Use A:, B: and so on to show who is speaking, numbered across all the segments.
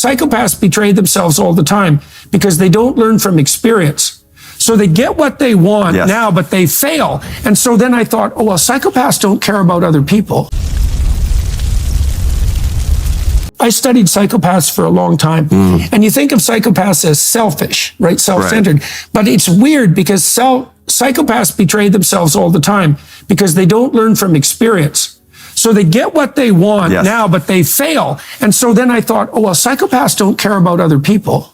A: psychopaths betray themselves all the time because they don't learn from experience. So they get what they want now, but they fail. And so then I thought, oh, well, psychopaths don't care about other people. I studied psychopaths for a long time. And you think of psychopaths as selfish, right? Self-centered. But it's weird because psychopaths betray themselves all the time because they don't learn from experience. So they get what they want now, but they fail. And so then I thought, oh, well, psychopaths don't care about other people.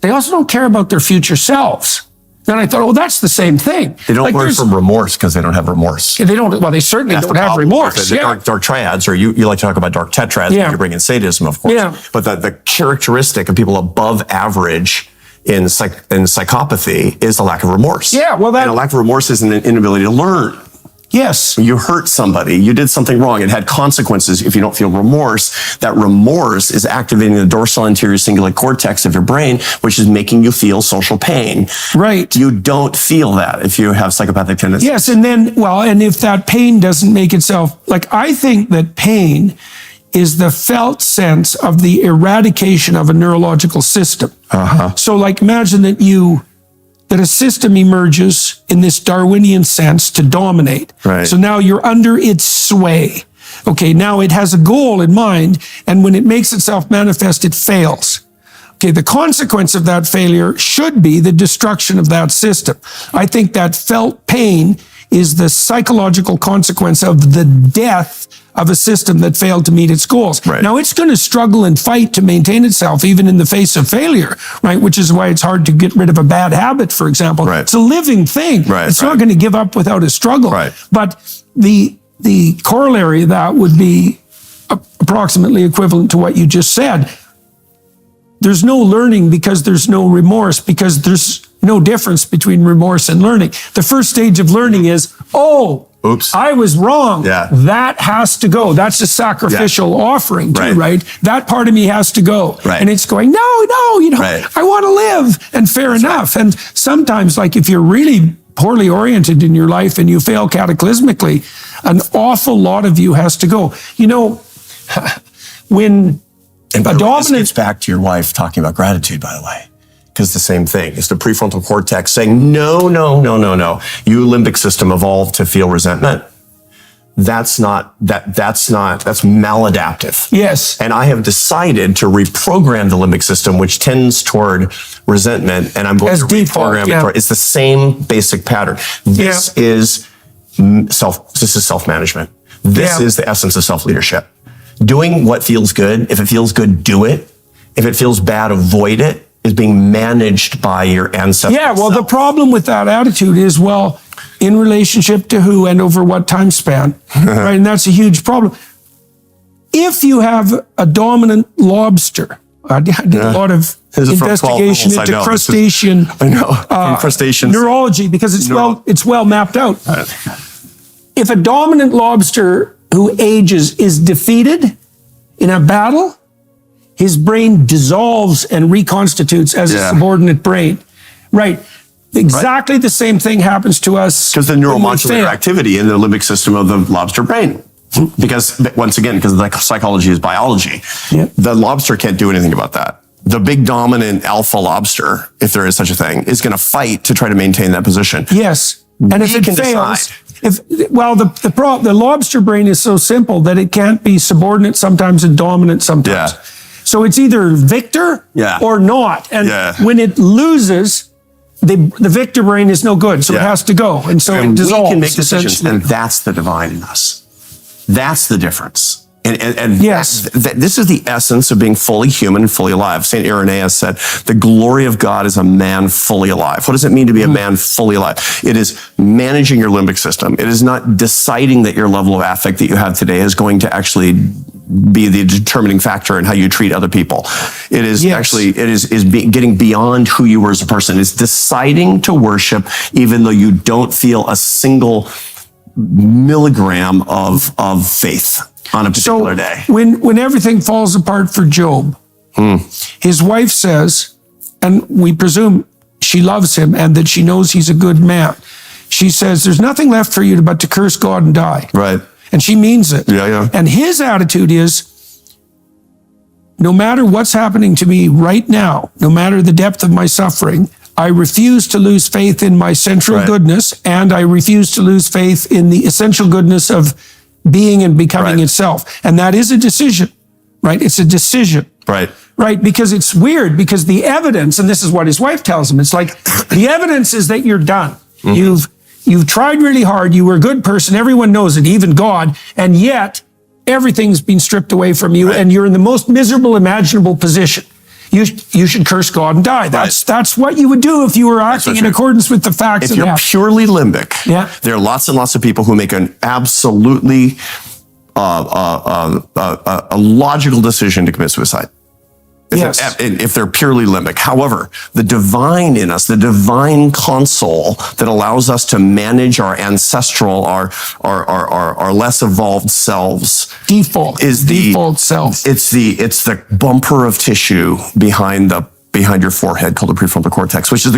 A: They also don't care about their future selves. Then I thought, oh, that's the same thing.
B: They don't learn from remorse because they don't have remorse.
A: They don't. Well, they certainly don't have remorse.
B: The dark triads, or you like to talk about dark tetrads when you bring in sadism, of course. But the characteristic of people above average in psychopathy is a lack of remorse. And a lack of remorse is an inability to learn.
A: Yes.
B: You hurt somebody, you did something wrong, it had consequences. If you don't feel remorse, that remorse is activating the dorsal anterior cingulate cortex of your brain, which is making you feel social pain.
A: Right.
B: You don't feel that if you have psychopathic tendencies.
A: Yes, and then, well, and if that pain doesn't make itself, like, I think that pain is the felt sense of the eradication of a neurological system. So, like, imagine that a system emerges in this Darwinian sense to dominate. So now you're under its sway. Okay, now it has a goal in mind, and when it makes itself manifest, it fails. Okay, the consequence of that failure should be the destruction of that system. I think that felt pain is the psychological consequence of the death of a system that failed to meet its goals. Now, it's going to struggle and fight to maintain itself even in the face of failure, right? Which is why it's hard to get rid of a bad habit, for example. It's a living thing. It's not going to give up without a struggle. But the corollary of that would be approximately equivalent to what you just said. There's no learning because there's no remorse, because there's no difference between remorse and learning. The first stage of learning is, oops, I was wrong. That has to go. That's a sacrificial offering too, right? That part of me has to go. And it's going, no, I want to live. And fair enough. And sometimes, like, if you're really poorly oriented in your life and you fail cataclysmically, an awful lot of you has to go. You know, when
B: this gets back to your wife talking about gratitude, by the way. Because the same thing. It's the prefrontal cortex saying, no. You limbic system evolved to feel resentment. That's maladaptive.
A: Yes.
B: And I have decided to reprogram the limbic system, which tends toward resentment, and I'm going to reprogram it toward. It's the same basic pattern. This is self-management. This is the essence of self-leadership. Doing what feels good. If it feels good, do it. If it feels bad, avoid it. Is being managed by your ancestors.
A: The problem with that attitude is, well, in relationship to who and over what time span, right? And that's a huge problem. If you have a dominant lobster, I did a lot of investigation into crustacean,
B: crustaceans,
A: neurology, because it's well mapped out. If a dominant lobster who ages is defeated in a battle, his brain dissolves and reconstitutes as a subordinate brain. Exactly the same thing happens to us.
B: Because the neuromodulator activity in the limbic system of the lobster brain. Because, once again, because the psychology is biology. The lobster can't do anything about that. The big dominant alpha lobster, if there is such a thing, is going to fight to try to maintain that position.
A: Yes. And if it fails, the lobster brain is so simple that it can't be subordinate sometimes and dominant sometimes. So it's either victor or not. And when it loses, the victor brain is no good. So it has to go. And so it dissolves.
B: We can make decisions, and that's the divine in us. That's the difference. And this is the essence of being fully human and fully alive. St. Irenaeus said, the glory of God is a man fully alive. What does it mean to be a man fully alive? It is managing your limbic system. It is not deciding that your level of affect that you have today is going to actually be the determining factor in how you treat other people. It is getting beyond who you were as a person. It's deciding to worship even though you don't feel a single milligram of faith on a particular day.
A: When everything falls apart for Job, his wife says, and we presume she loves him and that she knows he's a good man. She says, there's nothing left for you but to curse God and die.
B: Right.
A: And she means it.
B: Yeah.
A: And his attitude is, no matter what's happening to me right now, no matter the depth of my suffering, I refuse to lose faith in my central goodness, and I refuse to lose faith in the essential goodness of being and becoming itself. And that is a decision, right? It's a decision. Right, because it's weird, because the evidence, and this is what his wife tells him, it's like, the evidence is that you're done. You've tried really hard, you were a good person, everyone knows it, even God, and yet everything's been stripped away from you, and you're in the most miserable imaginable position. You should curse God and die. That's what you would do if you were acting in accordance with the facts.
B: If you're purely limbic, there are lots and lots of people who make an absolutely a logical decision to commit suicide. If they're purely limbic. However, the divine in us, the divine console that allows us to manage our ancestral, our less evolved selves,
A: default self.
B: It's the bumper of tissue behind your forehead called the prefrontal cortex, which is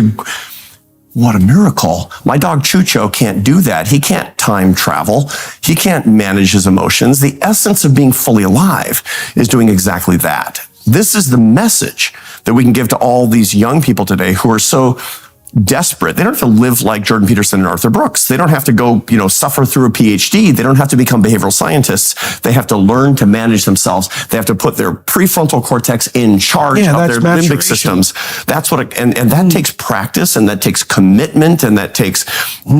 B: what a miracle. My dog Chucho can't do that. He can't time travel. He can't manage his emotions. The essence of being fully alive is doing exactly that. This is the message that we can give to all these young people today who are so desperate. They don't have to live like Jordan Peterson and Arthur Brooks. They don't have to go, suffer through a PhD. They don't have to become behavioral scientists. They have to learn to manage themselves. They have to put their prefrontal cortex in charge of their limbic systems. That's what, and that takes practice, and that takes commitment, and that takes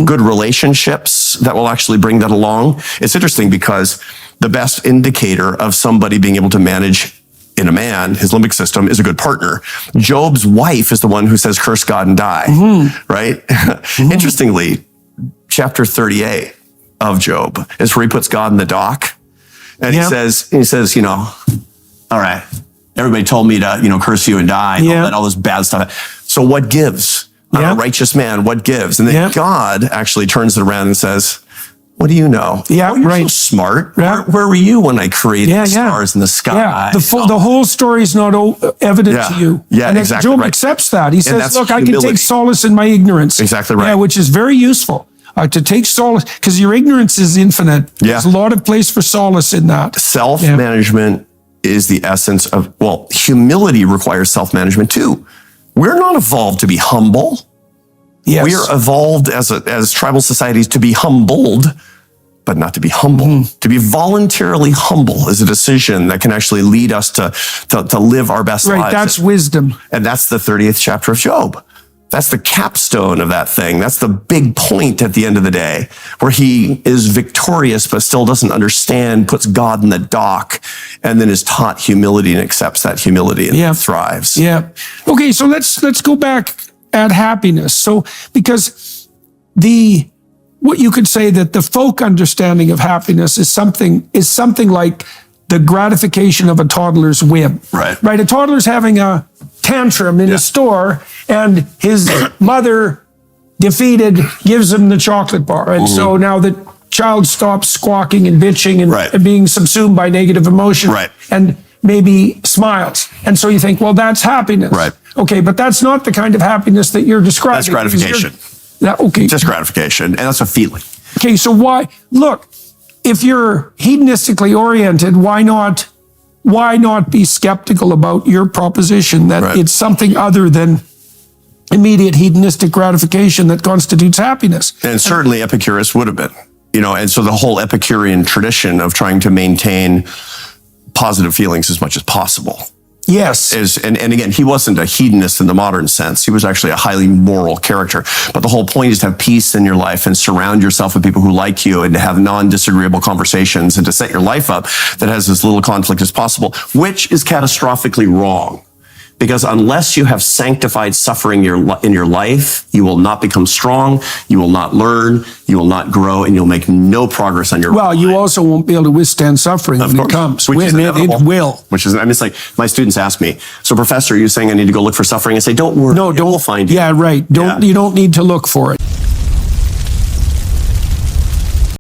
B: good relationships that will actually bring that along. It's interesting because the best indicator of somebody being able to manage in a man, his limbic system, is a good partner. Job's wife is the one who says, curse God and die, right? Interestingly, chapter 38 of Job is where he puts God in the dock. And he says, all right, everybody told me to, curse you and die, and all this bad stuff. So what gives? I'm a righteous man, what gives? And then God actually turns it around and says, what do you know? You're so smart. Where were you when I created the stars in the sky?
A: The whole story is not evident to you. And
B: exactly.
A: Job accepts that. He says, look, I can take solace in my ignorance.
B: Exactly right.
A: Yeah, which is very useful. To take solace, because your ignorance is infinite. There's a lot of place for solace in that.
B: Self-management is the essence of, humility requires self-management too. We're not evolved to be humble. We are evolved as tribal societies to be humbled, but not to be humble. To be voluntarily humble is a decision that can actually lead us to live our best lives.
A: That's wisdom.
B: And that's the 30th chapter of Job. That's the capstone of that thing. That's the big point at the end of the day, where he is victorious, but still doesn't understand, puts God in the dock, and then is taught humility and accepts that humility and thrives.
A: Okay, so let's go back at happiness. So, because what you could say that the folk understanding of happiness is something like the gratification of a toddler's whim. Right. A toddler's having a tantrum in a store, and his mother, defeated, gives him the chocolate bar. And so now the child stops squawking and bitching and being subsumed by negative emotion. And maybe smiles. And so you think, well, that's happiness. Okay, but that's not the kind of happiness that you're describing.
B: That's gratification. Just gratification, and that's a feeling.
A: Okay, so look, if you're hedonistically oriented, why not be skeptical about your proposition that it's something other than immediate hedonistic gratification that constitutes happiness?
B: And certainly Epicurus would have been, and so the whole Epicurean tradition of trying to maintain positive feelings as much as possible. And again, he wasn't a hedonist in the modern sense. He was actually a highly moral character. But the whole point is to have peace in your life and surround yourself with people who like you, and to have non-disagreeable conversations, and to set your life up that has as little conflict as possible, which is catastrophically wrong. Because unless you have sanctified suffering in your life, you will not become strong, you will not learn, you will not grow, and you'll make no progress on your life.
A: Well, you also won't be able to withstand suffering when it comes.
B: Which is inevitable.
A: It will.
B: It's like my students ask me, so professor, are you saying I need to go look for suffering? I say, don't worry.
A: No,
B: we'll find you.
A: Yeah, right. You don't need to look for it.